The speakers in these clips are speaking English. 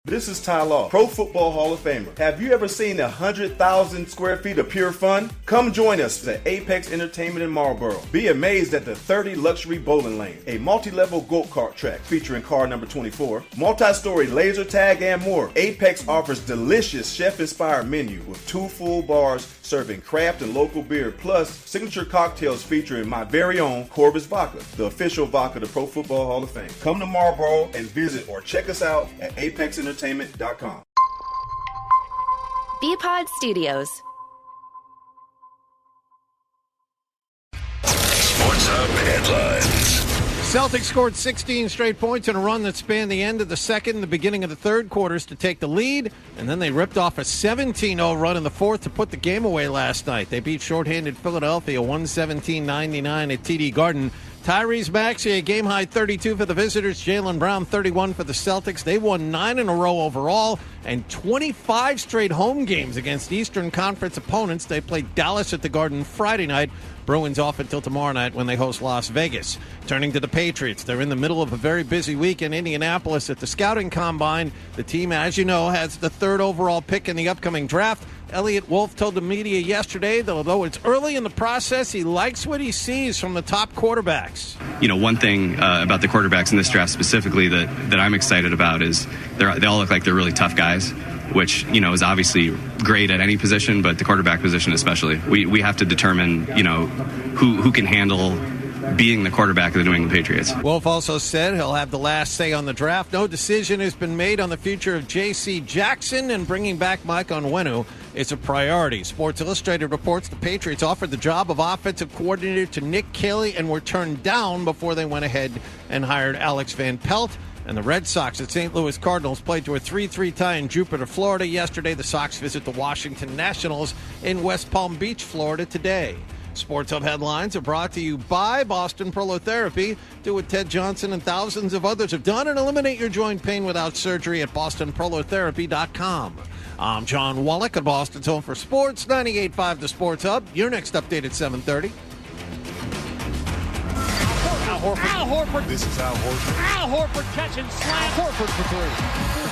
This is Ty Law, Pro Football Hall of Famer. Have you ever seen 100,000 square feet of pure fun? Come join us at Apex Entertainment in Marlboro. Be amazed at the 30 luxury bowling lanes, a multi-level go-kart track featuring car number 24, multi-story laser tag, and more. Apex offers delicious chef-inspired menu with 2 full bars serving craft and local beer, plus signature cocktails featuring my very own Corvus Vodka, the official vodka of the Pro Football Hall of Fame. Come to Marlboro and visit or check us out at apexentertainment.com. B-Pod Studios. Sports Hub headlines. Celtics scored 16 straight points in a run that spanned the end of the second and the beginning of the third quarters to take the lead, and then they ripped off a 17-0 run in the fourth to put the game away last night. They beat shorthanded Philadelphia 117-99 at TD Garden. Tyrese Maxey, a game-high 32 for the visitors. Jaylen Brown, 31 for the Celtics. They won 9 in a row overall and 25 straight home games against Eastern Conference opponents. They played Dallas at the Garden Friday night. Bruins off until tomorrow night when they host Las Vegas. Turning to the Patriots, they're in the middle of a very busy week in Indianapolis at the Scouting Combine. The team, as you know, has the 3rd overall pick in the upcoming draft. Elliott Wolf told the media yesterday that although it's early in the process, he likes what he sees from the top quarterbacks. You know, one thing about the quarterbacks in this draft specifically that I'm excited about is they all look like they're really tough guys, which, you know, is obviously great at any position, but the quarterback position especially. We have to determine, you know, who can handle being the quarterback of the New England Patriots. Wolf also said he'll have the last say on the draft. No decision has been made on the future of J.C. Jackson, and bringing back Mike Onwenu is a priority. Sports Illustrated reports the Patriots offered the job of offensive coordinator to Nick Caley and were turned down before they went ahead and hired Alex Van Pelt. And the Red Sox at St. Louis Cardinals played to a 3-3 tie in Jupiter, Florida yesterday. The Sox visit the Washington Nationals in West Palm Beach, Florida today. Sports Hub headlines are brought to you by Boston Prolotherapy. Do what Ted Johnson and thousands of others have done and eliminate your joint pain without surgery at bostonprolotherapy.com. I'm John Wallach at Boston's Home for Sports, 98.5 The Sports Hub. Your next update at 7:30. Al Horford. This is Al Horford. Al Horford catching slam. Horford for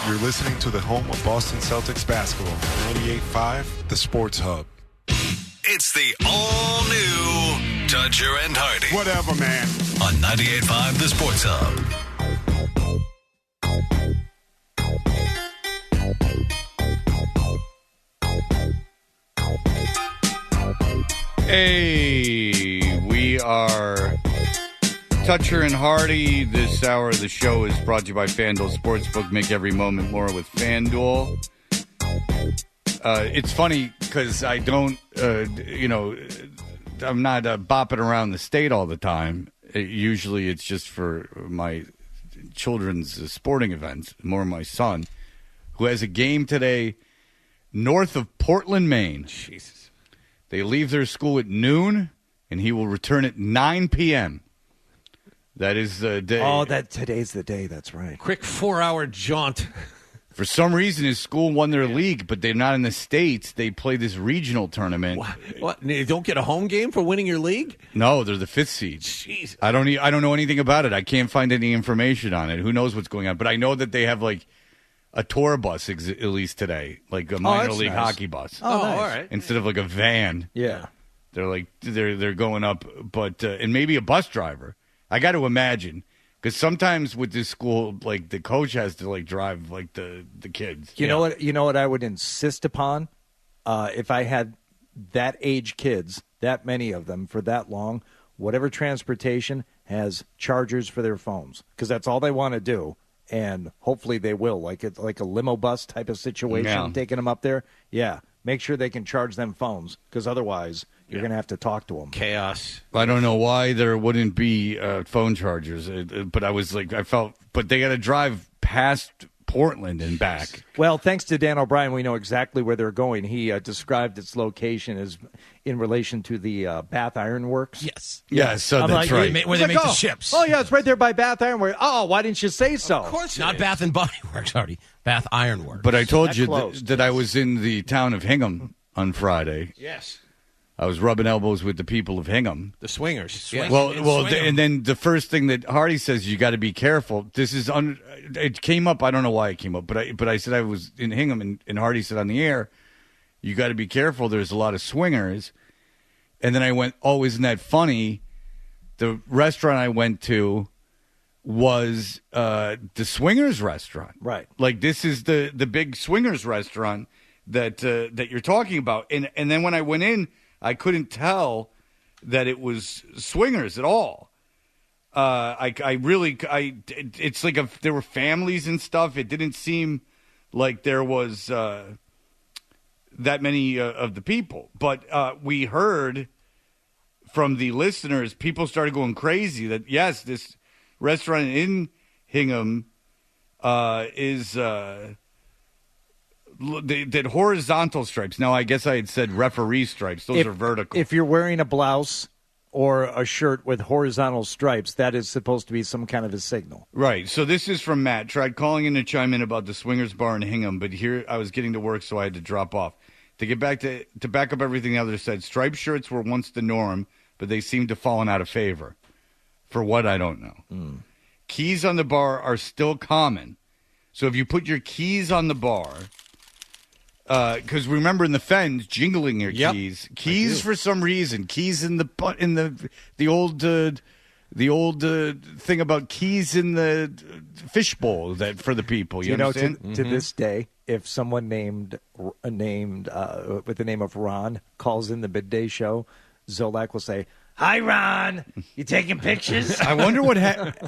3. You're listening to the home of Boston Celtics basketball. 98.5 The Sports Hub. It's the all-new Dutcher and Hardy. Whatever, man. On 98.5 The Sports Hub. Hey, we are Dutcher and Hardy. This hour of the show is brought to you by FanDuel Sportsbook. Make every moment more with FanDuel. It's funny because I don't, I'm not bopping around the state all the time. Usually it's just for my children's sporting events, more my son, who has a game today north of Portland, Maine. Jesus. They leave their school at noon, and he will return at 9 p.m. That is the day. Oh, today's the day. That's right. Quick 4-hour jaunt. For some reason, his school won their league, but they're not in the States. They play this regional tournament. What? You don't get a home game for winning your league? No, they're the 5th seed. Jesus. I don't know anything about it. I can't find any information on it. Who knows what's going on? But I know that they have, like, a tour bus at least today, like a minor league hockey bus. Oh, nice. All right. Instead of like a van. Yeah. They're like they're going up, but and maybe a bus driver. I got to imagine. Because sometimes with this school, like the coach has to like drive like the kids. You know what? You know what I would insist upon, if I had that age kids, that many of them for that long, whatever transportation has chargers for their phones, because that's all they want to do, and hopefully they will. Like it's like a limo bus type of situation, taking them up there. Yeah, make sure they can charge them phones, because otherwise you're going to have to talk to them. Chaos. I don't know why there wouldn't be phone chargers, but I was like, but they got to drive past Portland and back. Well, thanks to Dan O'Brien, we know exactly where they're going. He described its location as in relation to the Bath Iron Works. Yes. Yeah, so that's right. Where they make the ships. Oh, yeah, it's right there by Bath Iron Works. Oh, why didn't you say so? Of course Not Bath and Body Works, already. Bath Iron Works. But I told you that I was in the town of Hingham on Friday. Yes. I was rubbing elbows with the people of Hingham. The swingers. Yeah. And then the first thing that Hardy says, you got to be careful. This is it came up. I don't know why it came up, but I said I was in Hingham, and Hardy said on the air, you got to be careful. There's a lot of swingers. And then I went, oh, isn't that funny? The restaurant I went to was the swingers restaurant. Right. Like this is the big swingers restaurant that you're talking about. And then when I went in, I couldn't tell that it was swingers at all. It's like there were families and stuff. It didn't seem like there was that many of the people. But we heard from the listeners, people started going crazy that, yes, this restaurant in Hingham is... Did horizontal stripes. Now, I guess I had said referee stripes. Those are vertical. If you're wearing a blouse or a shirt with horizontal stripes, that is supposed to be some kind of a signal. Right. So this is from Matt. Tried calling in to chime in about the swingers bar in Hingham, but here I was getting to work, so I had to drop off. To back up everything the other said, striped shirts were once the norm, but they seem to have fallen out of favor. For what, I don't know. Keys on the bar are still common. So if you put your keys on the bar... Because remember in the Fens, jingling your keys for some reason, keys in the old thing about keys in the fishbowl that for the people. You understand? To this day, if someone named with the name of Ron calls in the midday show, Zolak will say, "Hi, Ron. You taking pictures?" I wonder what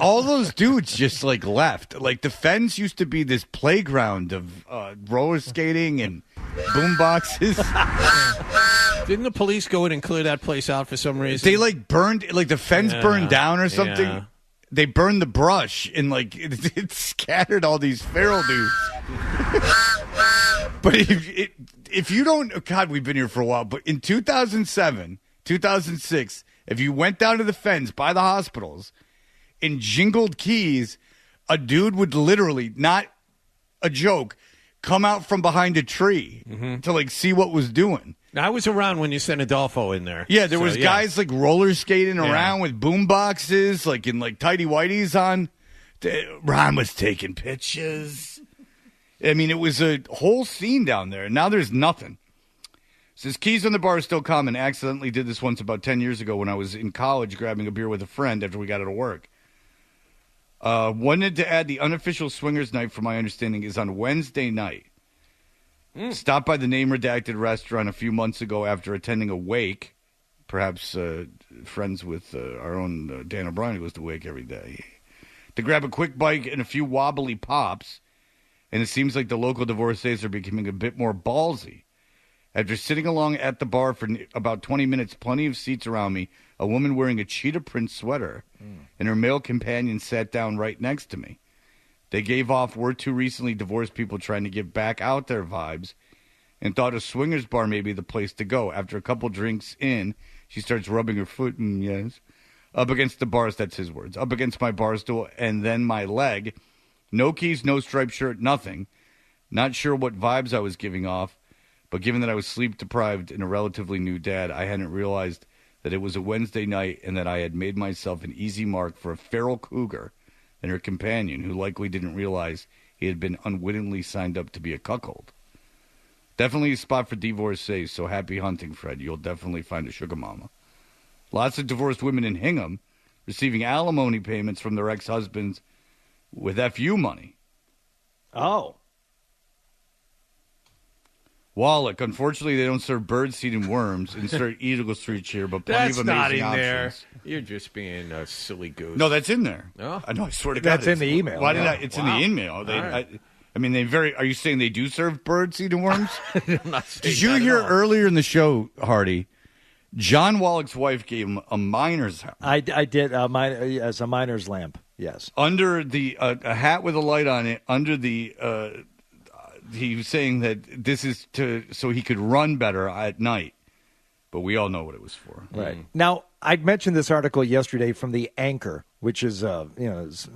all those dudes just like left. Like the Fens used to be this playground of roller skating and boom boxes. Didn't the police go in and clear that place out for some reason? They burned the fence burned down or something. Yeah. They burned the brush and it scattered all these feral dudes. But if you don't, God, we've been here for a while. But in 2007, 2006. If you went down to the Fens by the hospitals and jingled keys, a dude would literally, not a joke, come out from behind a tree to see what was doing. Now, I was around when you sent Adolfo in there. Yeah, there was guys roller skating around with boom boxes, in tighty whities on. Ron was taking pictures. I mean, it was a whole scene down there. And now there's nothing. Says keys on the bar is still common. Accidentally did this once about 10 years ago when I was in college grabbing a beer with a friend after we got out of work. Wanted to add the unofficial swingers night, from my understanding, is on Wednesday night. Stopped by the name redacted restaurant a few months ago after attending a wake. Perhaps friends with our own Dan O'Brien, who goes to wake every day. To grab a quick bite and a few wobbly pops. And it seems like the local divorcees are becoming a bit more ballsy. After sitting along at the bar for about 20 minutes, plenty of seats around me, a woman wearing a cheetah print sweater and her male companion sat down right next to me. They gave off "we're two recently divorced people trying to get back out there" vibes and thought a swingers bar may be the place to go. After a couple drinks in, she starts rubbing her foot, up against the bars, that's his words, up against my bar stool and then my leg. No keys, no striped shirt, nothing. Not sure what vibes I was giving off. But given that I was sleep-deprived and a relatively new dad, I hadn't realized that it was a Wednesday night and that I had made myself an easy mark for a feral cougar and her companion, who likely didn't realize he had been unwittingly signed up to be a cuckold. Definitely a spot for divorcees, so happy hunting, Fred. You'll definitely find a sugar mama. Lots of divorced women in Hingham receiving alimony payments from their ex-husbands with FU money. Oh. Wallach, unfortunately, they don't serve birdseed and worms. Insert Eagle Street here, but plenty of amazing options. There. You're just being a silly goose. No, that's in there. Oh? I know. I swear to God, that's in the email. Why did I? It's in the email. I mean, are you saying they do serve birdseed and worms? Did you hear earlier in the show, Hardy? John Wallach's wife gave him a miner's hat. I did. As a miner's lamp. Yes. Under the a hat with a light on it. Under the. He was saying that this is so he could run better at night, but we all know what it was for. Right. Now, I mentioned this article yesterday from the Anchor, which is it's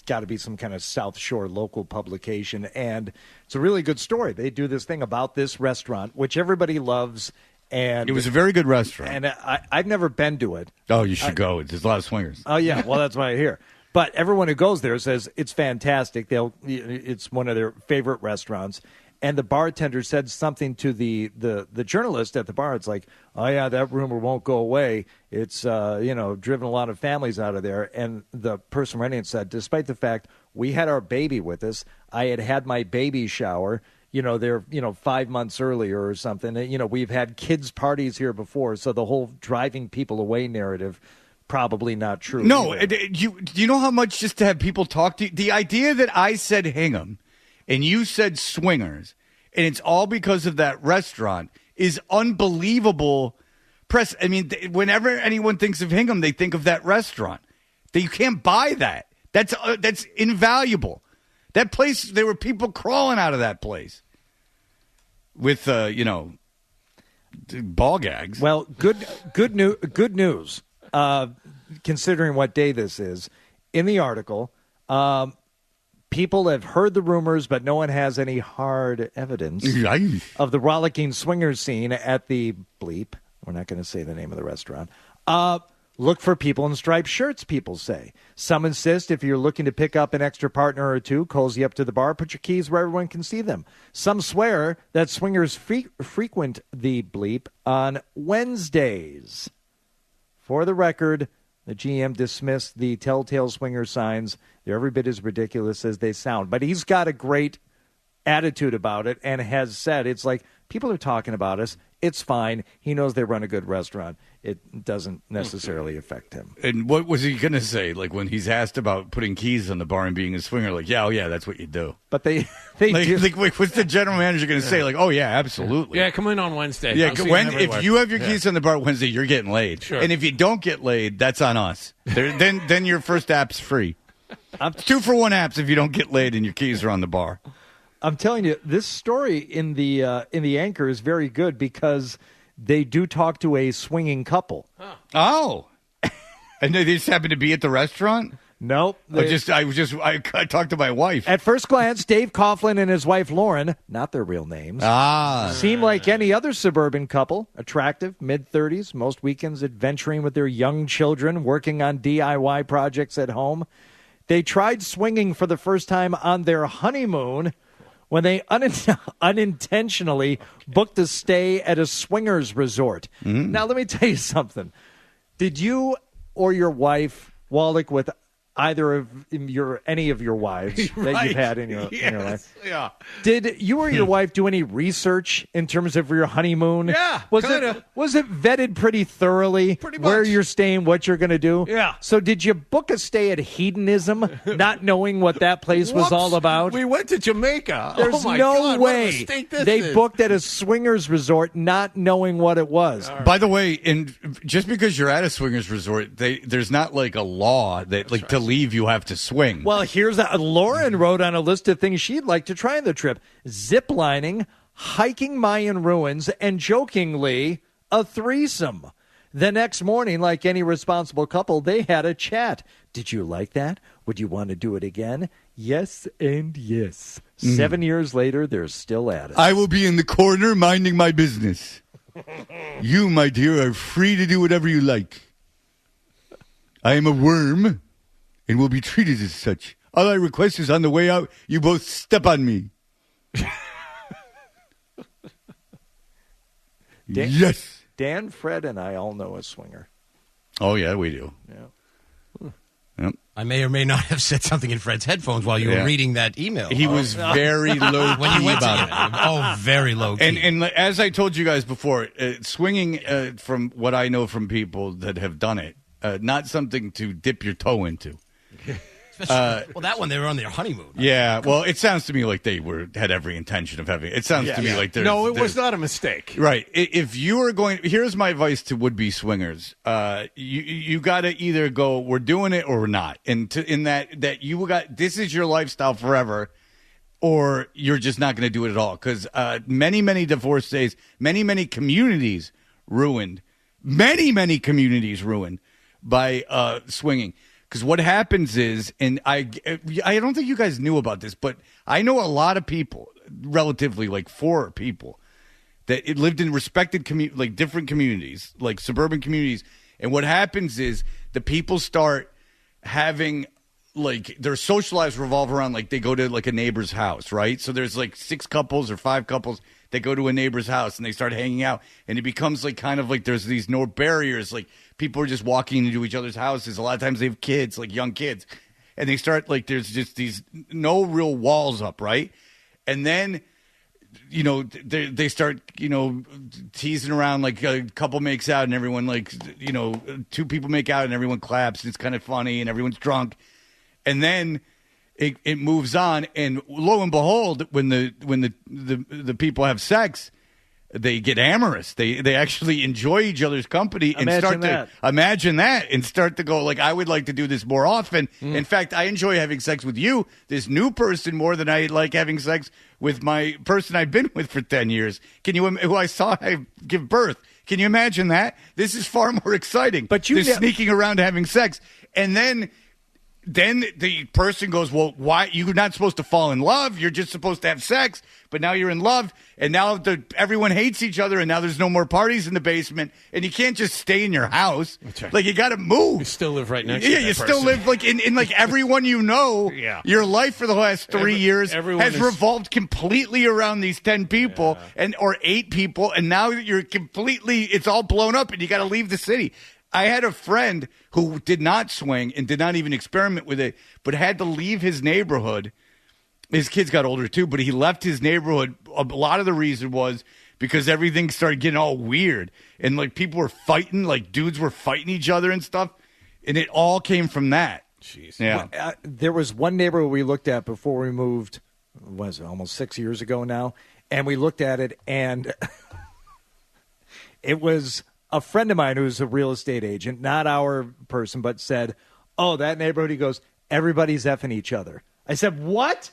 got to be some kind of South Shore local publication, and it's a really good story. They do this thing about this restaurant, which everybody loves, And It was a very good restaurant. And I've never been to it. Oh, you should go. There's a lot of swingers. Oh, yeah. Well, that's what I hear. But everyone who goes there says it's fantastic. It's one of their favorite restaurants. And the bartender said something to the journalist at the bar. It's like, oh, yeah, that rumor won't go away. It's, driven a lot of families out of there. And the person running it said, despite the fact we had our baby with us, I had my baby shower, there, 5 months earlier or something. We've had kids' parties here before. So the whole driving people away narrative, probably not true. No, do you know how much just to have people talk to you? The idea that I said Hingham and you said swingers, and it's all because of that restaurant, is unbelievable press. I mean, whenever anyone thinks of Hingham, they think of that restaurant. You can't buy that. That's invaluable. That place, there were people crawling out of that place with, ball gags. Well, good news. Considering what day this is, in the article, people have heard the rumors, but no one has any hard evidence of the rollicking swingers scene at the bleep. We're not going to say the name of the restaurant. Look for people in striped shirts, people say. Some insist if you're looking to pick up an extra partner or two, cozy up to the bar, put your keys where everyone can see them. Some swear that swingers frequent the bleep on Wednesdays. For the record, the GM dismissed the telltale swinger signs. They're every bit as ridiculous as they sound. But he's got a great attitude about it and has said, it's like, people are talking about us. It's fine. He knows they run a good restaurant. It doesn't necessarily affect him. And what was he going to say? Like when he's asked about putting keys on the bar and being a swinger, like, yeah, that's what you do. But they like, do. Like, what's the general manager going to say? Like, oh, yeah, absolutely. Yeah, come in on Wednesday. Yeah, if you have your keys on the bar Wednesday, you're getting laid. Sure. And if you don't get laid, that's on us. Then your first app's free. 2-for-1 apps if you don't get laid and your keys are on the bar. I'm telling you, this story in the Anchor is very good because they do talk to a swinging couple. Huh. Oh, and they just happen to be at the restaurant. Nope. I talked to my wife. At first glance, Dave Coughlin and his wife Lauren, not their real names, seem like any other suburban couple. Attractive, mid-30s, most weekends adventuring with their young children, working on DIY projects at home. They tried swinging for the first time on their honeymoon when they unintentionally booked a stay at a swingers resort. Mm. Now, let me tell you something. Did you or your wife, Wallach, with either of any of your wives that you've had in your life. Yeah. Did you or your wife do any research in terms of your honeymoon? Yeah. Was it vetted pretty thoroughly? Pretty much. Where you're staying, what you're going to do? Yeah. So did you book a stay at Hedonism, not knowing what that place was all about? We went to Jamaica. There's no God, way they is. booked at a swingers resort, not knowing what it was. Right. By the way, and just because you're at a swingers resort, there's not like a law that to leave you have to swing. Well, here's Lauren wrote on a list of things she'd like to try on the trip: zip lining, hiking Mayan ruins, and jokingly, a threesome. The next morning, like any responsible couple, they had a chat. Did you like that? Would you want to do it again? Yes and yes. 7 years later, they're still at it. I will be in the corner minding my business. You, my dear, are free to do whatever you like. I am a worm and will be treated as such. All I request is on the way out, you both step on me. Yes. Dan, Fred, and I all know a swinger. Oh, yeah, we do. Yeah. Yep. I may or may not have said something in Fred's headphones while you were reading that email. He was very low key about it. Oh, very low key. And as I told you guys before, swinging, from what I know from people that have done it, not something to dip your toe into. Well, that one, they were on their honeymoon. Yeah, well, it sounds to me like they had every intention of having it. It sounds to me like there's... No, it was not a mistake. Right. If you are going... Here's my advice to would-be swingers. You got to either go, we're doing it or we're not. And in that you got... This is your lifestyle forever, or you're just not going to do it at all. Because many, many divorce days, many, many communities ruined. Many communities ruined by swinging. Because what happens is, and I don't think you guys knew about this, but I know a lot of people, relatively like 4 people, that it lived in respected like different communities, like suburban communities. And what happens is the people start having like their social lives revolve around like they go to like a neighbor's house, right? So there's like 6 couples or 5 couples that go to a neighbor's house and they start hanging out, and it becomes like kind of like there's these no barriers. Like people are just walking into each other's houses. A lot of times they have kids, like young kids, and they start like there's just these no real walls up, right? And then they start teasing around, like a couple makes out and everyone like 2 people make out and everyone claps and it's kind of funny and everyone's drunk. And then it moves on, and lo and behold, when the people have sex, they get amorous. They actually enjoy each other's company and imagine that and start to go like, I would like to do this more often. In fact, I enjoy having sex with you, this new person, more than I like having sex with my person I've been with for 10 years. Who I saw give birth. Can you imagine that? This is far more exciting. But you're sneaking around having sex, and then the person goes, well, why? You're not supposed to fall in love. You're just supposed to have sex. But now you're in love, and now everyone hates each other, and now there's no more parties in the basement, and you can't just stay in your house. Right. Like, you got to move. You still live right next to that you person. still live like in like everyone Yeah. Your life for the last 3 years has revolved completely around these 10 people or 8 people, and now you're completely, it's all blown up, and you got to leave the city. I had a friend who did not swing and did not even experiment with it, but had to leave his neighborhood. His kids got older too, but he left his neighborhood. A lot of the reason was because everything started getting all weird. And like people were fighting, like dudes were fighting each other and stuff. And it all came from that. Jeez. Yeah. Well, there was one neighborhood we looked at before we moved, was it almost 6 years ago now? And we looked at it, and it was a friend of mine who's a real estate agent, not our person, but said, oh, that neighborhood, he goes, everybody's effing each other. I said, what?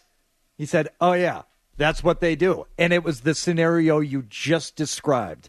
He said, oh, yeah, that's what they do. And it was the scenario you just described.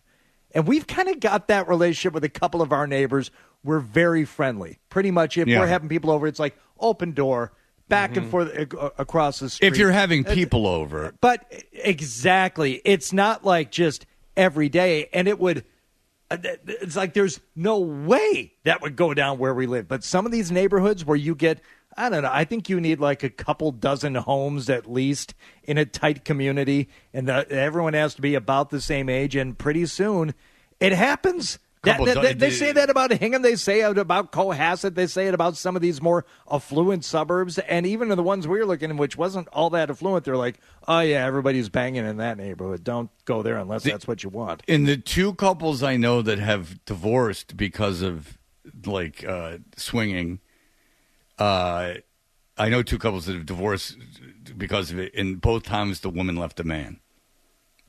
And we've kind of got that relationship with a couple of our neighbors. We're very friendly. Pretty much if we're having people over, it's like open door, back and forth across the street. If you're having people over. But exactly. It's not like just every day. And it's like there's no way that would go down where we live. But some of these neighborhoods where you get, I don't know, I think you need like a couple dozen homes at least in a tight community, and everyone has to be about the same age, and pretty soon it happens. They say that about Hingham. They say it about Cohasset. They say it about some of these more affluent suburbs. And even in the ones we were looking in, which wasn't all that affluent, they're like, oh, yeah, everybody's banging in that neighborhood. Don't go there unless that's what you want. In the 2 couples I know that have divorced because of, like, swinging, I know 2 couples that have divorced because of it, and both times the woman left a man.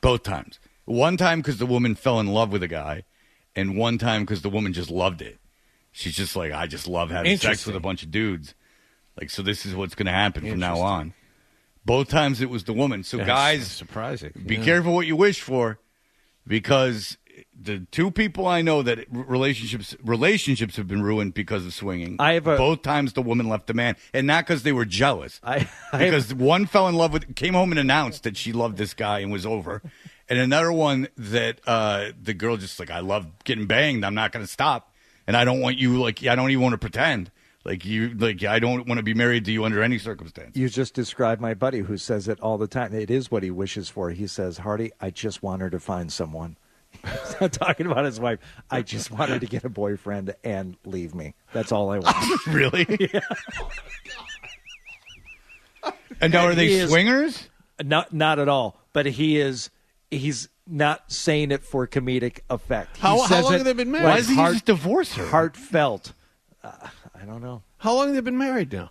Both times. One time because the woman fell in love with a guy, and one time because the woman just loved it. She's just like, I just love having sex with a bunch of dudes. Like, so this is what's going to happen from now on. Both times it was the woman. So, guys, surprising. Be careful what you wish for, because the 2 people I know that relationships have been ruined because of swinging. Both times the woman left the man, and not because they were jealous. Because one fell in love with, came home and announced that she loved this guy and was over. And another one that the girl just like, I love getting banged. I'm not going to stop. And I don't want you, like, I don't even want to pretend. Like, I don't want to be married to you under any circumstance. You just described my buddy who says it all the time. It is what he wishes for. He says, Hardy, I just want her to find someone. He's not talking about his wife. I just want her to get a boyfriend and leave me. That's all I want. Really? Yeah. And now are they swingers? Not at all. But he's not saying it for comedic effect. How long have they been married? Why does he just divorce her? Heartfelt. I don't know. How long have they been married now?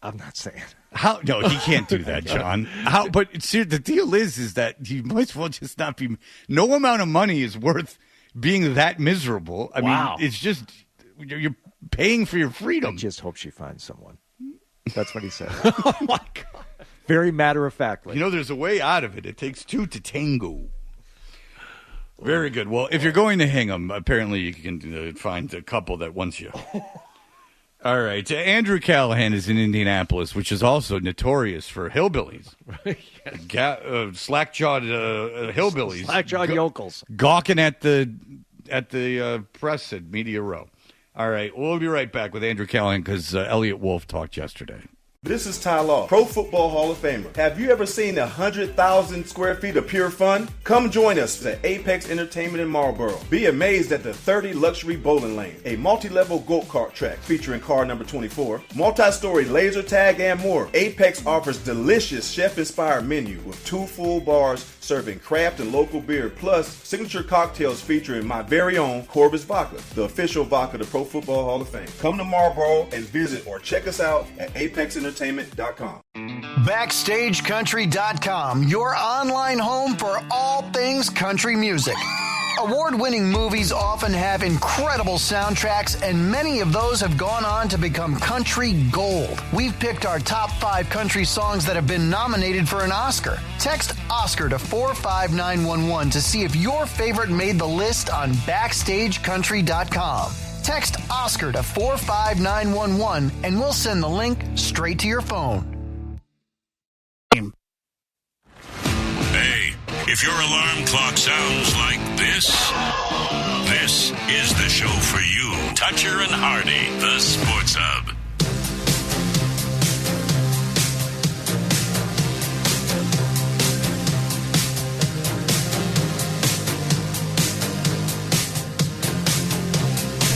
I'm not saying. How? No, he can't do that, John. How? But see, the deal is that you might as well just not be. No amount of money is worth being that miserable. I mean, it's just you're paying for your freedom. I just hope she finds someone. That's what he said. Oh my God! Very matter of factly. You know, there's a way out of it. It takes 2 to tango. Very good. Well, if you're going to Hingham, apparently you can find a couple that wants you. All right. Andrew Callahan is in Indianapolis, which is also notorious for hillbillies. Slack-jawed hillbillies. Slack-jawed yokels. Gawking at the press at Media Row. All right. We'll be right back with Andrew Callahan because Elliot Wolf talked yesterday. This is Ty Law, Pro Football Hall of Famer. Have you ever seen 100,000 square feet of pure fun? Come join us at Apex Entertainment in Marlboro. Be amazed at the 30 luxury bowling lanes, a multi-level go-kart track featuring car number 24, multi-story laser tag, and more. Apex offers delicious chef-inspired menu with 2 full bars serving craft and local beer, plus signature cocktails featuring my very own Corvus Vodka, the official vodka of the Pro Football Hall of Fame. Come to Marlboro and visit or check us out at apexentertainment.com. BackstageCountry.com, your online home for all things country music. Award-winning movies often have incredible soundtracks, and many of those have gone on to become country gold. We've picked our top 5 country songs that have been nominated for an Oscar. Text Oscar to 45911 to see if your favorite made the list on BackstageCountry.com. Text Oscar to 45911 and we'll send the link straight to your phone. Hey, if your alarm clock sounds like this is the show for you. Toucher and Hardy, the Sports Hub.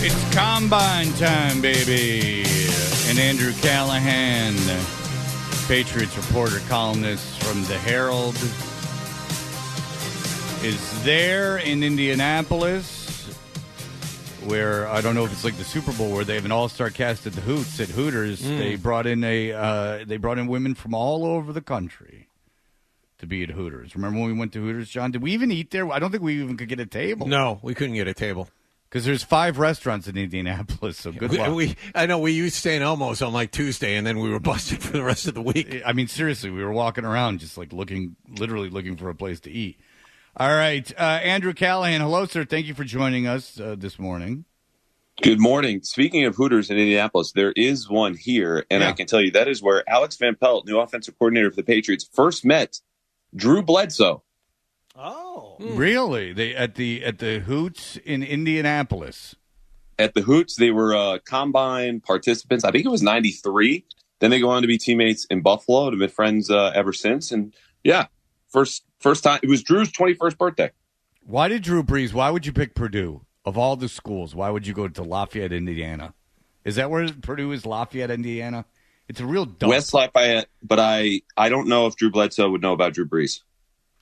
It's combine time, baby. And Andrew Callahan, Patriots reporter, columnist from the Herald, is there in Indianapolis, where I don't know if it's like the Super Bowl where they have an all-star cast at the Hooters. They brought in women from all over the country to be at Hooters. Remember when we went to Hooters, John? Did we even eat there? I don't think we even could get a table. No, we couldn't get a table. Because there's 5 restaurants in Indianapolis, so good luck. I know we used to stay in Elmo's on like Tuesday, and then we were busted for the rest of the week. I mean, seriously, we were walking around just like literally looking for a place to eat. All right, Andrew Callahan, hello, sir. Thank you for joining us this morning. Good morning. Speaking of Hooters in Indianapolis, there is one here, and I can tell you that is where Alex Van Pelt, new offensive coordinator for the Patriots, first met Drew Bledsoe. Oh, really? They at the Hoots in Indianapolis. At the Hoots, they were combine participants. I think it was '93. Then they go on to be teammates in Buffalo. They've been friends ever since. And yeah, first time. It was Drew's 21st birthday. Why did Drew Brees? Why would you pick Purdue of all the schools? Why would you go to Lafayette, Indiana? Is that where Purdue is? Lafayette, Indiana. It's a real dump. West Lafayette, but I don't know if Drew Bledsoe would know about Drew Brees.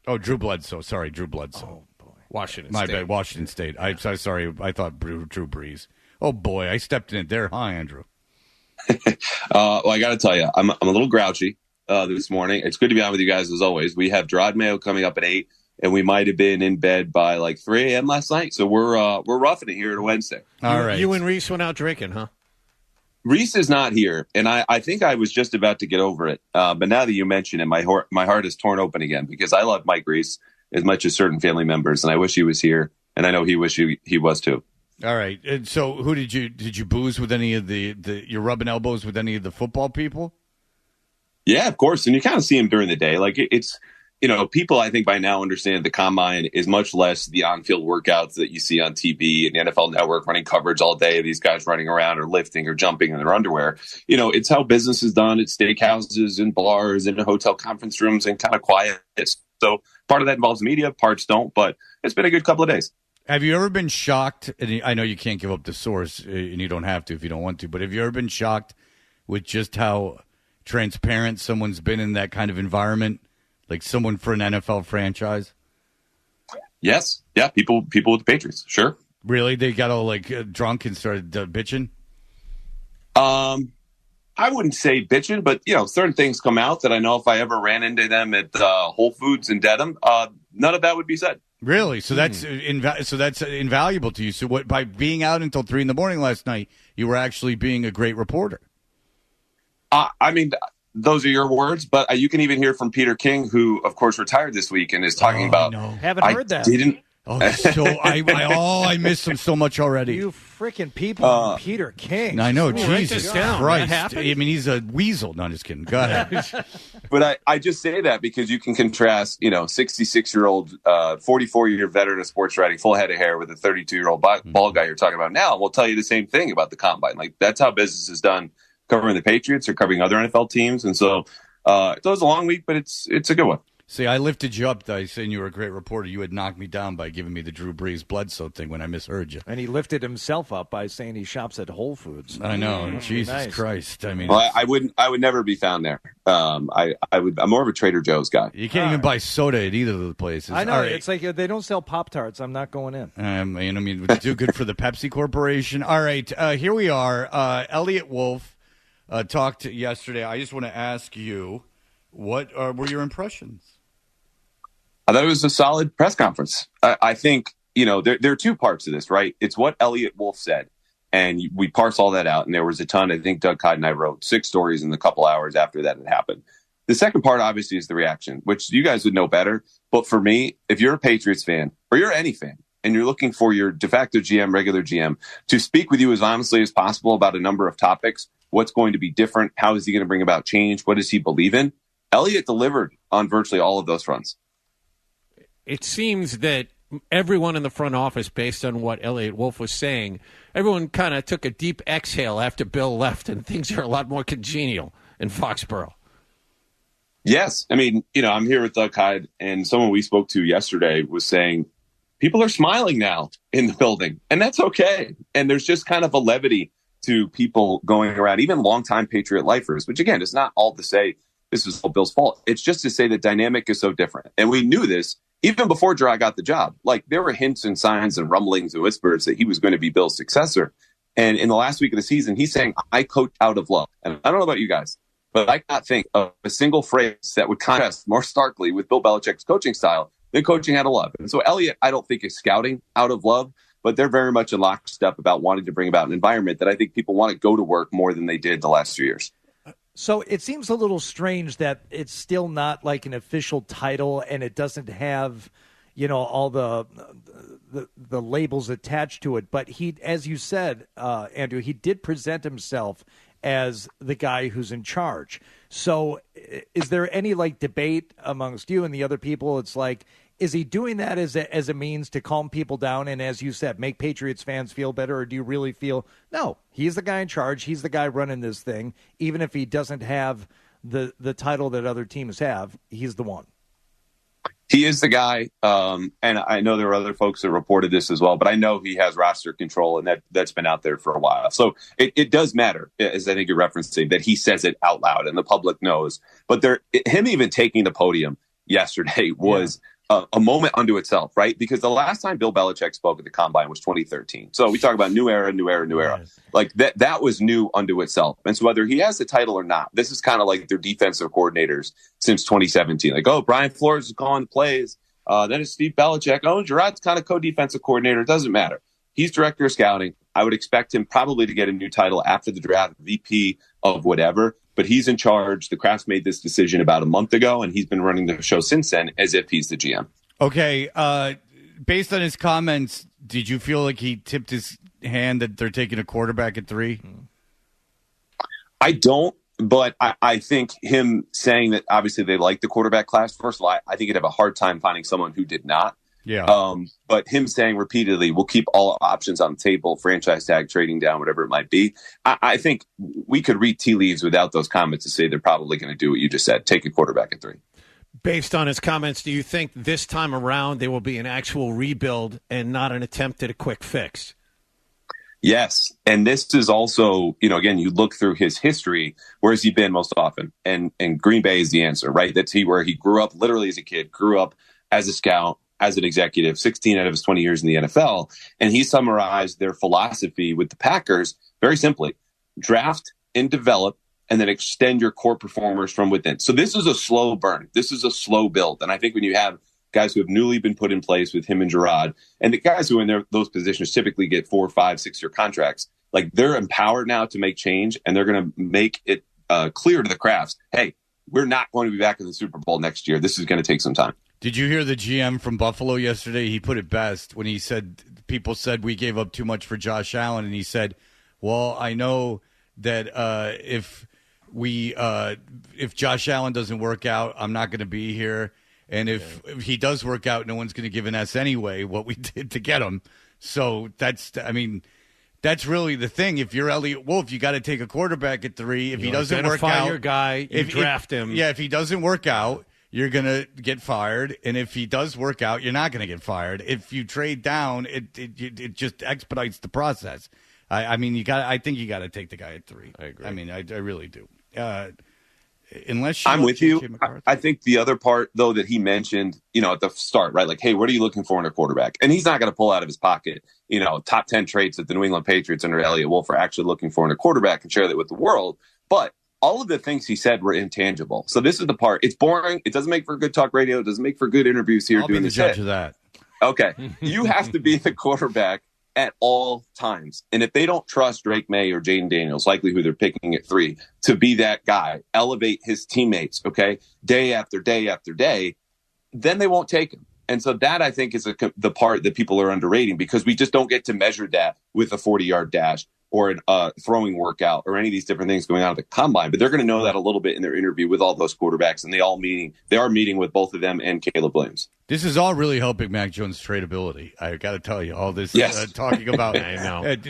Oh, Drew Bledsoe. Sorry, Drew Bledsoe. Oh, boy. Washington My State. bad, Washington State. I'm sorry. I thought Drew Brees. Oh, boy. I stepped in it there. Hi, Andrew. Well, I got to tell you, I'm a little grouchy this morning. It's good to be on with you guys as always. We have Gerard Mayo coming up at 8, and we might have been in bed by like 3 a.m. last night. So we're roughing it here at a Wednesday. All right. You and Reese went out drinking, huh? Reese is not here, and I think I was just about to get over it. But now that you mention it, my heart is torn open again because I love Mike Reese as much as certain family members, and I wish he was here, and I know he wish he was too. All right. And so who did you booze with any of you're rubbing elbows with any of the football people? Yeah, of course. And you kind of see him during the day. Like it's, people I think by now understand the combine is much less the on-field workouts that you see on TV and the NFL Network running coverage all day. These guys running around or lifting or jumping in their underwear. It's how business is done at steakhouses and bars and hotel conference rooms and kind of quiet. So part of that involves media, parts don't, but it's been a good couple of days. Have you ever been shocked? And I know you can't give up the source and you don't have to if you don't want to, but have you ever been shocked with just how transparent someone's been in that kind of environment? Like someone for an NFL franchise? Yes. Yeah, people with the Patriots. Sure. Really? They got all drunk and started bitching? I wouldn't say bitching, but certain things come out that I know if I ever ran into them at Whole Foods in Dedham, none of that would be said. Really? So that's invaluable to you. So what? By being out until 3 a.m. last night, you were actually being a great reporter. I mean, those are your words, but you can even hear from Peter King, who of course retired this week and is talking about. Haven't heard that. Oh, I miss him so much already. You freaking people, Peter King. I know, Jesus Jesus Christ. I mean, he's a weasel. No, I'm just kidding. Go ahead. But I just say that because you can contrast, 66-year-old, 44-year veteran of sports writing, full head of hair, with a 32-year-old ball guy you're talking about now. And we'll tell you the same thing about the combine. Like, that's how business is done covering the Patriots or covering other NFL teams. And so it was a long week, but it's a good one. See, I lifted you up, Dice, saying you were a great reporter. You had knocked me down by giving me the Drew Brees Bledsoe thing when I misheard you. And he lifted himself up by saying he shops at Whole Foods. I know. Jesus Christ. I mean, well, I would never be found there. I'm more of a Trader Joe's guy. You can't even buy soda at either of the places. I know. Right. It's like they don't sell Pop-Tarts. I'm not going in. I mean, do good for the Pepsi Corporation. All right, here we are. Elliot Wolf talked yesterday. I just want to ask you, what were your impressions? I thought it was a solid press conference. I think, there are two parts to this, right? It's what Elliot Wolf said, and we parse all that out. And there was a ton. I think Doug Codd and I wrote 6 stories in the couple hours after that had happened. The second part, obviously, is the reaction, which you guys would know better. But for me, if you're a Patriots fan or you're any fan and you're looking for your de facto GM, regular GM, to speak with you as honestly as possible about a number of topics, what's going to be different? How is he going to bring about change? What does he believe in? Elliot delivered on virtually all of those fronts. It seems that everyone in the front office, based on what Elliot Wolf was saying, everyone kind of took a deep exhale after Bill left, and things are a lot more congenial in Foxborough. Yes. I mean, I'm here with Doug Hyde, and someone we spoke to yesterday was saying people are smiling now in the building, and that's okay. And there's just kind of a levity to people going around, even longtime Patriot lifers, which, again, is not all to say this is all Bill's fault. It's just to say the dynamic is so different. And we knew this even before Gerard got the job. Like, there were hints and signs and rumblings and whispers that he was going to be Bill's successor. And in the last week of the season, he's saying, I coach out of love. And I don't know about you guys, but I cannot think of a single phrase that would contrast more starkly with Bill Belichick's coaching style than coaching out of love. And so Elliott, I don't think, is scouting out of love, but they're very much in lockstep about wanting to bring about an environment that I think people want to go to work more than they did the last 2 years. So it seems a little strange that it's still not like an official title, and it doesn't have, all the labels attached to it. But he, as you said, Andrew, he did present himself as the guy who's in charge. So is there any debate amongst you and the other people? It's like, is he doing that as a means to calm people down and, as you said, make Patriots fans feel better? Or do you really feel, no, he's the guy in charge, he's the guy running this thing, even if he doesn't have the title that other teams have, he's the one? He is the guy, and I know there are other folks that reported this as well, but I know he has roster control, and that's been out there for a while. So it does matter, as I think you're referencing, that he says it out loud and the public knows. But him even taking the podium yesterday was a moment unto itself, right? Because the last time Bill Belichick spoke at the Combine was 2013. So we talk about new era. Yes. Like that was new unto itself. And so whether he has the title or not, this is kind of like their defensive coordinators since 2017. Like, oh, Brian Flores is calling the plays. Then it's Steve Belichick. Oh, Gerard's kind of co-defensive coordinator. It doesn't matter. He's director of scouting. I would expect him probably to get a new title after the draft, VP of whatever. But he's in charge. The Crafts made this decision about a month ago, and he's been running the show since then as if he's the GM. Okay. Based on his comments, did you feel like he tipped his hand that they're taking a quarterback at 3? I don't, but I think him saying that obviously they like the quarterback class, first of all, I think he'd have a hard time finding someone who did not. Yeah. But him saying repeatedly, we'll keep all options on the table, franchise tag, trading down, whatever it might be. I think we could read tea leaves without those comments to say they're probably going to do what you just said, take a quarterback at 3. Based on his comments, do you think this time around there will be an actual rebuild and not an attempt at a quick fix? Yes. And this is also, again, you look through his history, where has he been most often? And Green Bay is the answer, right? That's where he grew up literally as a kid, grew up as a scout, as an executive, 16 out of his 20 years in the NFL. And he summarized their philosophy with the Packers very simply: draft and develop, and then extend your core performers from within. So this is a slow burn. This is a slow build. And I think when you have guys who have newly been put in place with him and Gerard, and the guys who are in those positions typically get 4, 5, 6-year contracts, like, they're empowered now to make change, and they're going to make it clear to the Crafts, hey, we're not going to be back in the Super Bowl next year. This is going to take some time. Did you hear the GM from Buffalo yesterday? He put it best when he said, people said we gave up too much for Josh Allen, and he said, well, I know that if Josh Allen doesn't work out, I'm not going to be here. And if he does work out, no one's going to give an S anyway, what we did to get him. So that's really the thing. If you're Elliott Wolf, you got to take a quarterback at 3. If he doesn't work out, your guy, you draft him. Yeah, if he doesn't work out, you're going to get fired. And if he does work out, you're not going to get fired. If you trade down, it just expedites the process. I think you got to take the guy at 3. I agree. I mean, I really do. Unless I'm with you. I think the other part, though, that he mentioned, at the start, right? Like, hey, what are you looking for in a quarterback? And he's not going to pull out of his pocket, top 10 traits that the New England Patriots under Elliott Wolf are actually looking for in a quarterback and share that with the world. But all of the things he said were intangible. So this is the part. It's boring. It doesn't make for good talk radio. It doesn't make for good interviews here. I'll be the judge of that. Okay. You have to be the quarterback at all times. And if they don't trust Drake May or Jaden Daniels, likely who they're picking at 3, to be that guy, elevate his teammates, okay, day after day after day, then they won't take him. And so that, I think, is the part that people are underrating, because we just don't get to measure that with a 40-yard dash or a throwing workout or any of these different things going on at the combine. But they're going to know that a little bit in their interview with all those quarterbacks, and they are meeting with both of them and Caleb Williams. This is all really helping Mac Jones' tradability. I got to tell you, all this talking about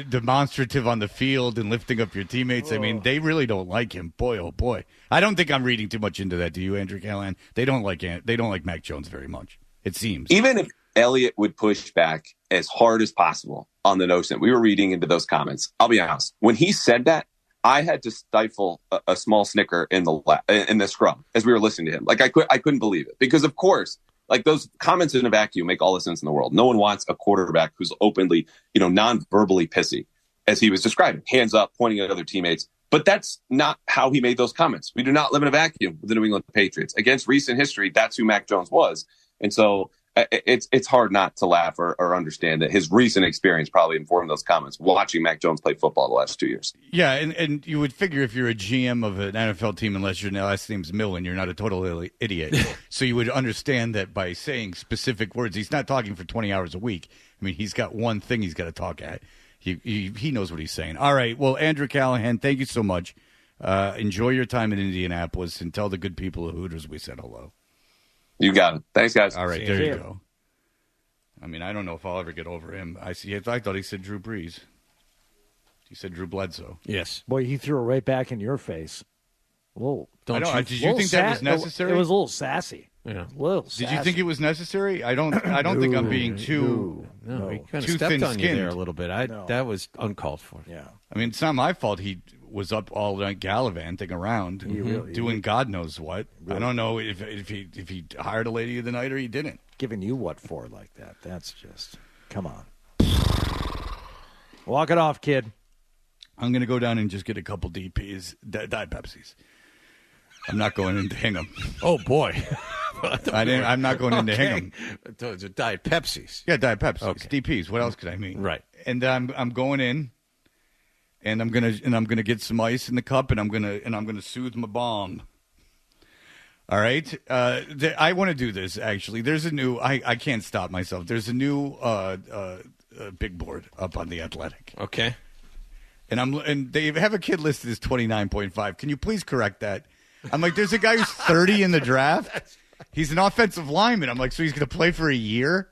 demonstrative on the field and lifting up your teammates. I mean, they really don't like him. Boy, oh boy. I don't think I'm reading too much into that. Do you, Andrew Callahan? They don't like Mac Jones very much, it seems. Even if Elliott would push back as hard as possible on the notion, we were reading into those comments. I'll be honest. When he said that, I had to stifle a small snicker in the scrum as we were listening to him. Like I couldn't believe it, because of course, like, those comments in a vacuum make all the sense in the world. No one wants a quarterback who's openly, non-verbally pissy, as he was describing, hands up, pointing at other teammates. But that's not how he made those comments. We do not live in a vacuum with the New England Patriots. Against recent history, that's who Mac Jones was. And so it's hard not to laugh or understand that his recent experience probably informed those comments, watching Mac Jones play football the last 2 years. Yeah, and you would figure if you're a GM of an NFL team, unless your last name's Millen, you're not a total idiot. So you would understand that by saying specific words, he's not talking for 20 hours a week. I mean, he's got one thing he's got to talk at. He knows what he's saying. All right, well, Andrew Callahan, thank you so much. Enjoy your time in Indianapolis, and tell the good people of Hooters we said hello. You got it. Thanks, guys. All right, there you go. I mean, I don't know if I'll ever get over him. I thought he said Drew Brees. He said Drew Bledsoe. Yes. Boy, he threw it right back in your face. Did you think that was necessary? It was a little sassy. Yeah. Did you think it was necessary? I don't think I'm being too No, he kind of too stepped on you thin-skinned. there a little bit. That was uncalled for. Yeah. I mean, it's not my fault he was up all night gallivanting around, doing God knows what. I don't know if he hired a lady of the night or he didn't. Giving you what for like that? That's just, come on. Walk it off, kid. I'm going to go down and just get a couple DPs, Diet Pepsis. I'm not going into Hingham. Oh, boy. I'm not going into Hingham. Those are Diet Pepsis. Yeah, Diet Pepsi. Okay. It's DPs. What else could I mean? Right. And I'm going in, and I'm gonna get some ice in the cup, and I'm gonna soothe my bomb. All right. I want to do this actually. There's a new. I can't stop myself. There's a new big board up on the Athletic. Okay. And they have a kid listed as 29.5. Can you please correct that? I'm like, there's a guy who's 30 in the draft. He's an offensive lineman. I'm like, so he's going to play for a year?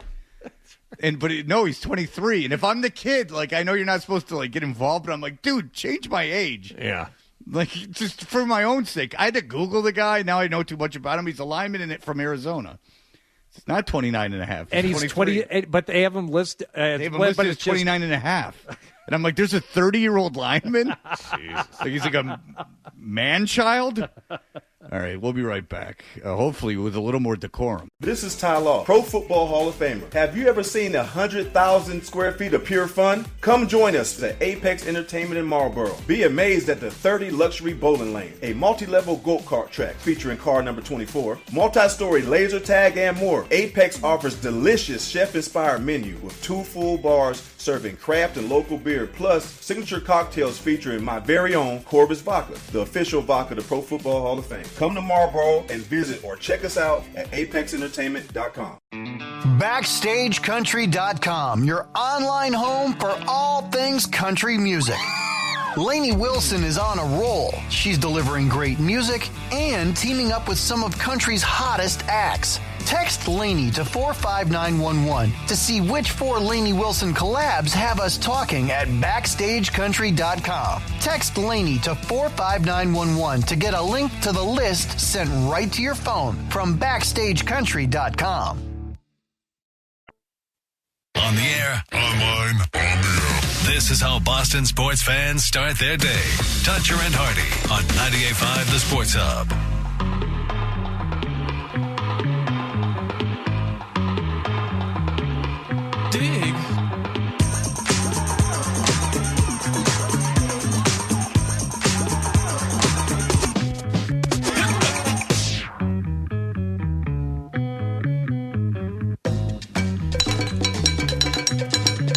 No, he's 23. And if I'm the kid, like, I know you're not supposed to, like, get involved, but I'm like, dude, change my age. Yeah. Like, just for my own sake. I had to Google the guy. Now I know too much about him. He's a lineman from Arizona. It's not 29 and a half. And he's 20, but they have him listed. They have him listed as 29 and a half. And I'm like, there's a 30-year-old lineman? Like he's like a man-child? All right, we'll be right back. Hopefully with a little more decorum. This is Ty Law, Pro Football Hall of Famer. Have you ever seen 100,000 square feet of pure fun? Come join us at Apex Entertainment in Marlboro. Be amazed at the 30 luxury bowling lane, a multi-level go-kart track featuring car number 24, multi-story laser tag, and more. Apex offers delicious chef-inspired menu with 2 full bars serving craft and local beer, plus signature cocktails featuring my very own Corbis Vodka, the official vodka of the Pro Football Hall of Fame. Come to Marlboro and visit or check us out at apexentertainment.com. BackstageCountry.com, your online home for all things country music. Lainey Wilson is on a roll. She's delivering great music and teaming up with some of country's hottest acts. Text Lainey to 45911 to see which 4 Lainey Wilson collabs have us talking at BackstageCountry.com. Text Lainey to 45911 to get a link to the list sent right to your phone from BackstageCountry.com. On the air, online, on the air. This is how Boston sports fans start their day. Toucher and Hardy on 98.5 The Sports Hub. Dig.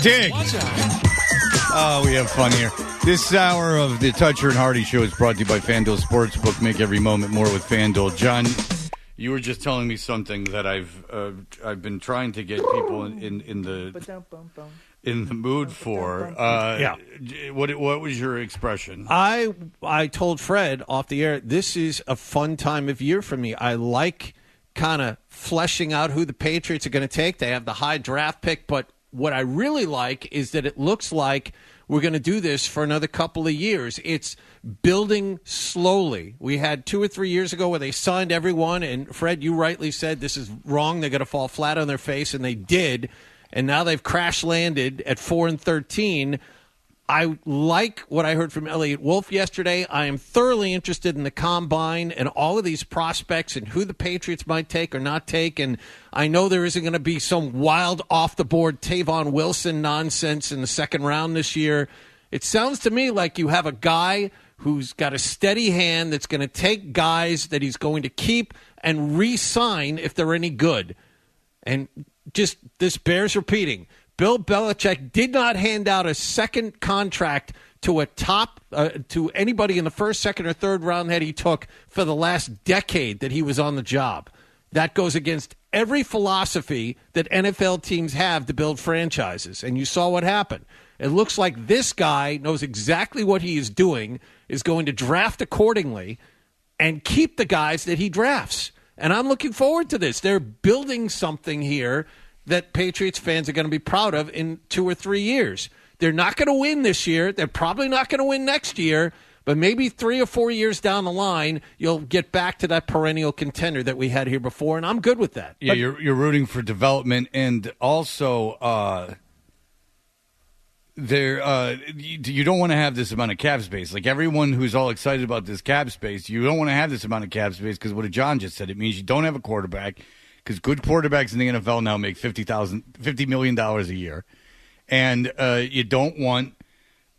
Dig. Oh, we have fun here. This hour of the Toucher and Hardy Show is brought to you by FanDuel Sportsbook. Make every moment more with FanDuel. John, you were just telling me something that I've been trying to get people in the mood for. Yeah. What was your expression? I told Fred off the air, this is a fun time of year for me. I like kind of fleshing out who the Patriots are going to take. They have the high draft pick, but what I really like is that it looks like we're going to do this for another couple of years. It's building slowly. We had 2 or 3 years ago where they signed everyone, and Fred, you rightly said this is wrong. They're going to fall flat on their face, and they did. And now they've crash landed at 4-13. I like what I heard from Elliott Wolf yesterday. I am thoroughly interested in the combine and all of these prospects and who the Patriots might take or not take. And I know there isn't going to be some wild off-the-board Tavon Wilson nonsense in the second round this year. It sounds to me like you have a guy who's got a steady hand that's going to take guys that he's going to keep and re-sign if they're any good. And just this bears repeating. Bill Belichick did not hand out a second contract to to anybody in the first, second, or third round that he took for the last decade that he was on the job. That goes against every philosophy that NFL teams have to build franchises, and you saw what happened. It looks like this guy knows exactly what he is doing, is going to draft accordingly, and keep the guys that he drafts. And I'm looking forward to this. They're building something here that Patriots fans are going to be proud of in 2 or 3 years. They're not going to win this year. They're probably not going to win next year, but maybe 3 or 4 years down the line, you'll get back to that perennial contender that we had here before, and I'm good with that. Yeah, you're rooting for development, and also you don't want to have this amount of cap space. Like everyone who's all excited about this cap space, you don't want to have this amount of cap space because what John just said, it means you don't have a quarterback. Because good quarterbacks in the NFL now make $50 million a year, and you don't want,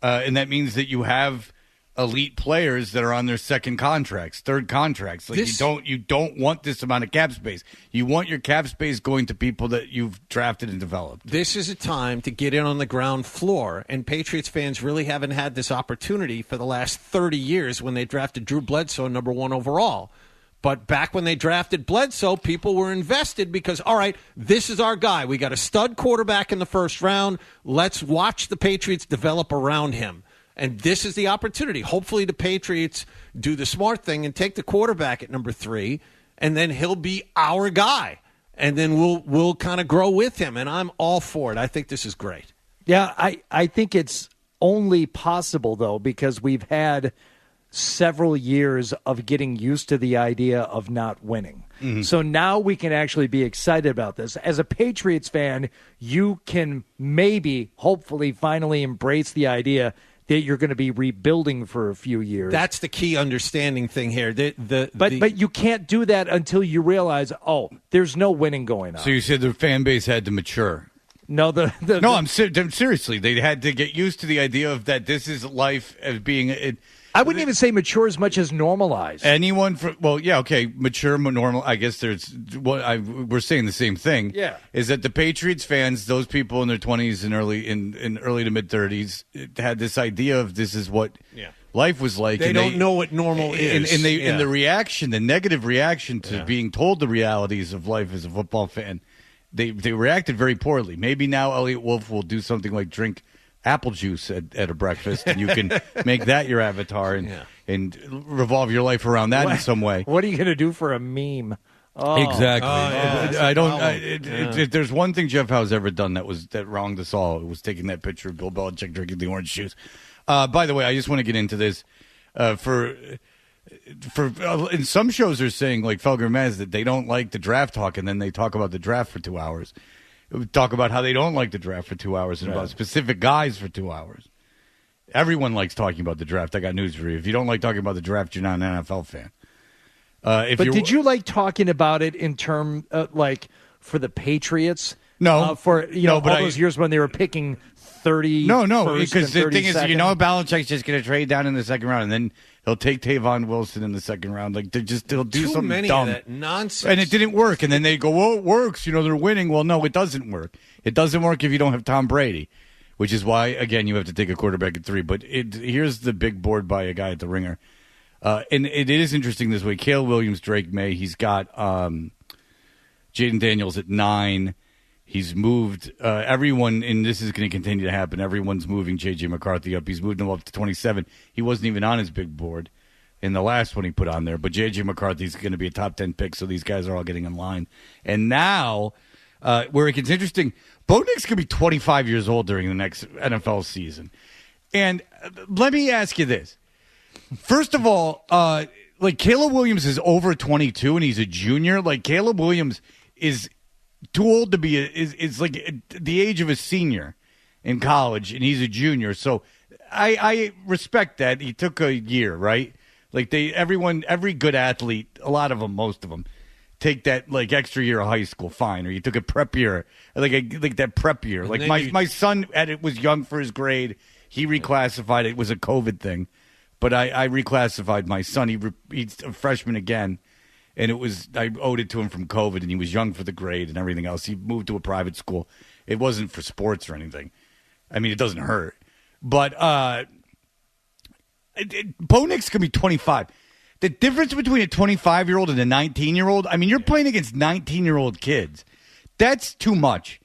and that means that you have elite players that are on their second contracts, third contracts. Like you don't want this amount of cap space. You want your cap space going to people that you've drafted and developed. This is a time to get in on the ground floor, and Patriots fans really haven't had this opportunity for the last 30 years when they drafted Drew Bledsoe number 1 overall. But back when they drafted Bledsoe, people were invested because, all right, this is our guy. We got a stud quarterback in the first round. Let's watch the Patriots develop around him. And this is the opportunity. Hopefully the Patriots do the smart thing and take the quarterback at number 3, and then he'll be our guy. And then we'll kind of grow with him. And I'm all for it. I think this is great. Yeah, I think it's only possible, though, because we've had several years of getting used to the idea of not winning. Mm-hmm. So now we can actually be excited about this. As a Patriots fan, you can maybe, hopefully, finally embrace the idea that you're going to be rebuilding for a few years. That's the key understanding thing here. But you can't do that until you realize, there's no winning going on. So you said the fan base had to mature. No, I'm seriously. They had to get used to the idea of that this is life as being I wouldn't even say mature as much as normalized. Mature, normal. I guess we're saying the same thing. Yeah, is that the Patriots fans, those people in their 20s and early to mid 30s, had this idea of this is what life was like. They don't know what normal is. And the reaction, the negative reaction to being told the realities of life as a football fan, they reacted very poorly. Maybe now Elliot Wolf will do something like drink apple juice at a breakfast, and you can make that your avatar and revolve your life around that in some way. What are you going to do for a meme? Oh. Exactly. I don't. There's one thing Jeff Howe's ever done that wronged us all. It was taking that picture of Bill Belichick drinking the orange juice. By the way, I just want to get into this. For in some shows, they're saying like Felger Mez that they don't like the draft talk, and then they talk about the draft for 2 hours. Talk about how they don't like the draft for 2 hours and about specific guys for 2 hours. Everyone likes talking about the draft. I got news for you. If you don't like talking about the draft, you're not an NFL fan. But did you like talking about it in term like for the Patriots? No, for all those years when they were picking 30. No, because the thing is, Belichick's just going to trade down in the second round, and then he'll take Tavon Wilson in the second round. Like they'll do something many dumb. Of that nonsense, and it didn't work. And then they go, "Well, it works. They're winning." Well, no, it doesn't work. It doesn't work if you don't have Tom Brady, which is why again you have to take a quarterback at 3. But here's the big board by a guy at the Ringer. And it is interesting this way. Caleb Williams, Drake May. He's got Jaden Daniels at 9. He's moved everyone, and this is going to continue to happen. Everyone's moving J.J. McCarthy up. He's moved him up to 27. He wasn't even on his big board in the last one he put on there. But J.J. McCarthy's going to be a top 10 pick, so these guys are all getting in line. And now, where it gets interesting, Bo Nix could be 25 years old during the next NFL season. And let me ask you this. First of all, like Caleb Williams is over 22 and he's a junior. Like Caleb Williams is too old to be is like the age of a senior in college, and he's a junior. So I respect that. He took a year, right? Like every good athlete, a lot of them, most of them, take that like extra year of high school, fine. Or you took a prep year, like that prep year. Like my son was young for his grade. He reclassified. It was a COVID thing. But I reclassified my son. He's a freshman again, and I owed it to him from COVID, and he was young for the grade and everything else. He moved to a private school. It wasn't for sports or anything. I mean, it doesn't hurt. But Bo Nix could be 25. The difference between a 25-year-old and a 19-year-old, I mean, you're playing against 19-year-old kids. That's too much.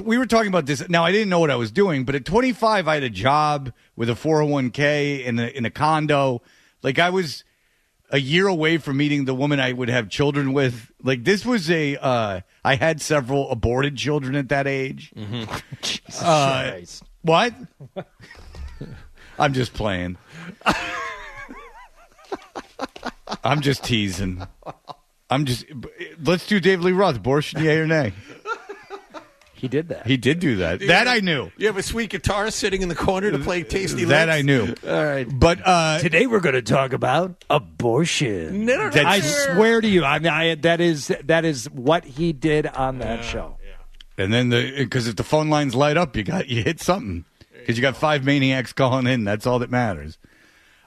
We were talking about this. Now, I didn't know what I was doing, but at 25, I had a job with a 401k in a condo. Like, I was a year away from meeting the woman I would have children with. Like, this was I had several aborted children at that age. Mm-hmm. Jesus Christ. What? I'm just playing. I'm just teasing. Let's do David Lee Roth. Abortion, yay or nay? He did that. He did do that. That I knew. You have a sweet guitar sitting in the corner to play Tasty Licks? That I knew. All right. But today we're going to talk about abortion. No. I swear to you, that is what he did on that show. Yeah. And then because if the phone lines light up, you hit something because you got 5 maniacs calling in. That's all that matters.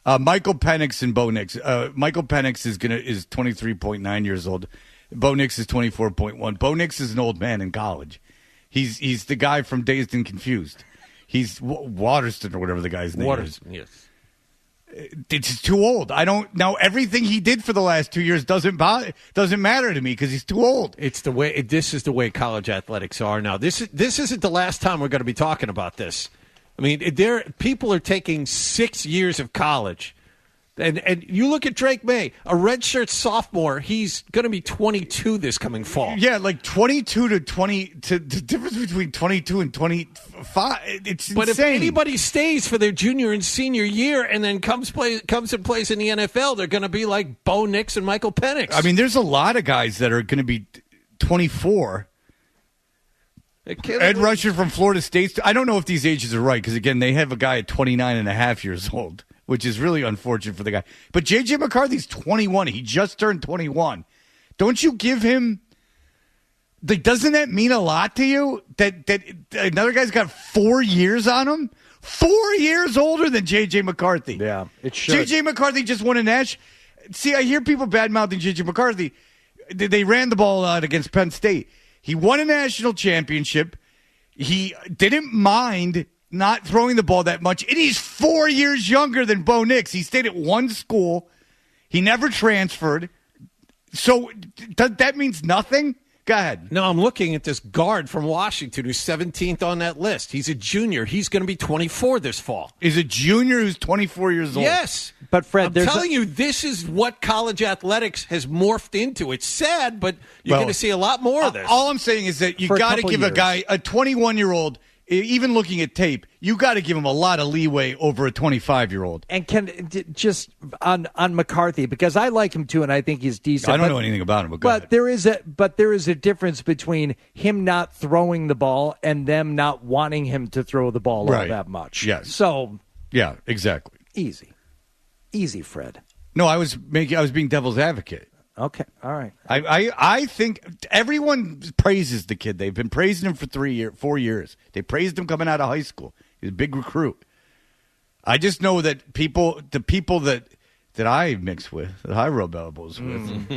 Michael Penix and Bo Nix. Michael Penix is 23.9 years old. Bo Nix is 24.1. Bo Nix is an old man in college. He's the guy from Dazed and Confused. He's Waterston or whatever the guy's name is. Yes. It's too old. Now everything he did for the last 2 years doesn't matter to me because he's too old. It's the way. This is the way college athletics are now. This isn't the last time we're going to be talking about this. I mean, people are taking 6 years of college. And you look at Drake May, a redshirt sophomore. He's going to be 22 this coming fall. Yeah, like 22 to 20. The difference between 22 and 25, it's insane. But if anybody stays for their junior and senior year and then comes and plays in the NFL, they're going to be like Bo Nix and Michael Penix. I mean, there's a lot of guys that are going to be 24. Ed Rusher from Florida State. I don't know if these ages are right because, again, they have a guy at 29 and a half years old, which is really unfortunate for the guy. But J.J. McCarthy's 21. He just turned 21. Don't you give him – doesn't that mean a lot to you that another guy's got 4 years on him? 4 years older than J.J. McCarthy. Yeah, it should. J.J. McCarthy just won a national – see, I hear people bad-mouthing J.J. McCarthy. They ran the ball out against Penn State. He won a national championship. He didn't mind not throwing the ball that much, and he's 4 years younger than Bo Nix. He stayed at one school. He never transferred. So that means nothing? Go ahead. No, I'm looking at this guard from Washington who's 17th on that list. He's a junior. He's going to be 24 this fall. Is a junior who's 24 years old? Yes. But, Fred, I'm telling you, this is what college athletics has morphed into. It's sad, but you're going to see a lot more of this. All I'm saying is that you got to give a guy, a 21-year-old, even looking at tape, you got to give him a lot of leeway over a 25-year-old. And just on McCarthy, because I like him too, and I think he's decent. I don't know anything about him, but go ahead. there is a difference between him not throwing the ball and them not wanting him to throw the ball all that much. Yes. So yeah, exactly. Easy, Fred. No, I was being devil's advocate. Okay, all right. I think everyone praises the kid. They've been praising him for 4 years. They praised him coming out of high school. He's a big recruit. I just know that the people that I mix with, that I rub elbows with,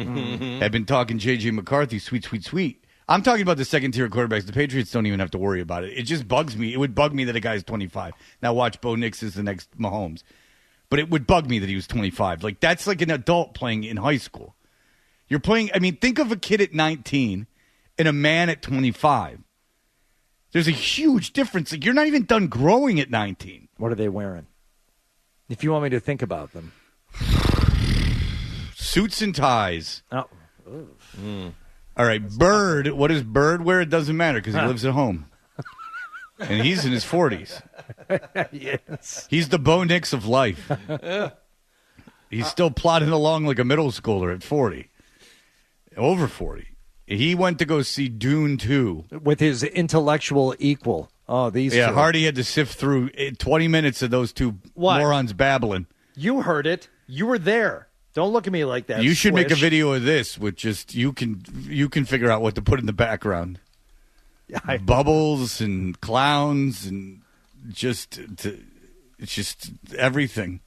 have been talking J.J. McCarthy, sweet. I'm talking about the second-tier quarterbacks. The Patriots don't even have to worry about it. It just bugs me. It would bug me that a guy's 25. Now watch, Bo Nix is the next Mahomes. But it would bug me that he was 25. Like, that's like an adult playing in high school. You're playing, think of a kid at 19 and a man at 25. There's a huge difference. Like, you're not even done growing at 19. What are they wearing? If you want me to think about them. Suits and ties. Oh. All right, Bird. What does Bird wear? It doesn't matter because he lives at home. And he's in his 40s. Yes. He's the Bo Nix of life. He's still plodding along like a middle schooler at 40. Over 40. He went to go see Dune 2. With his intellectual equal. Oh, these two. Hardy had to sift through 20 minutes of those two morons babbling. You heard it. You were there. Don't look at me like that. You should make a video of this with just you can figure out what to put in the background. Bubbles and clowns and just everything.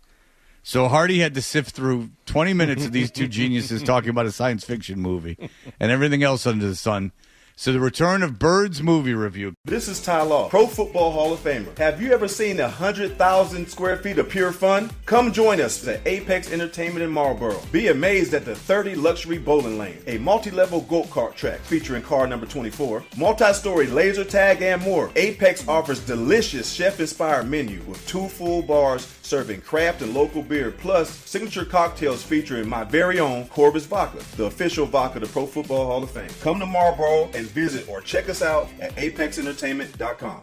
So Hardy had to sift through 20 minutes of these two geniuses talking about a science fiction movie and everything else under the sun. So the return of Bird's movie review. This is Ty Law, Pro Football Hall of Famer. Have you ever seen 100,000 square feet of pure fun? Come join us at Apex Entertainment in Marlboro. Be amazed at the 30 luxury bowling lane, a multi-level go-kart track featuring car number 24, multi-story laser tag, and more. Apex offers delicious chef-inspired menu with 2 full bars serving craft and local beer, plus signature cocktails featuring my very own Corbis Vodka, the official vodka of the Pro Football Hall of Fame. Come to Marlboro and visit or check us out at apexentertainment.com.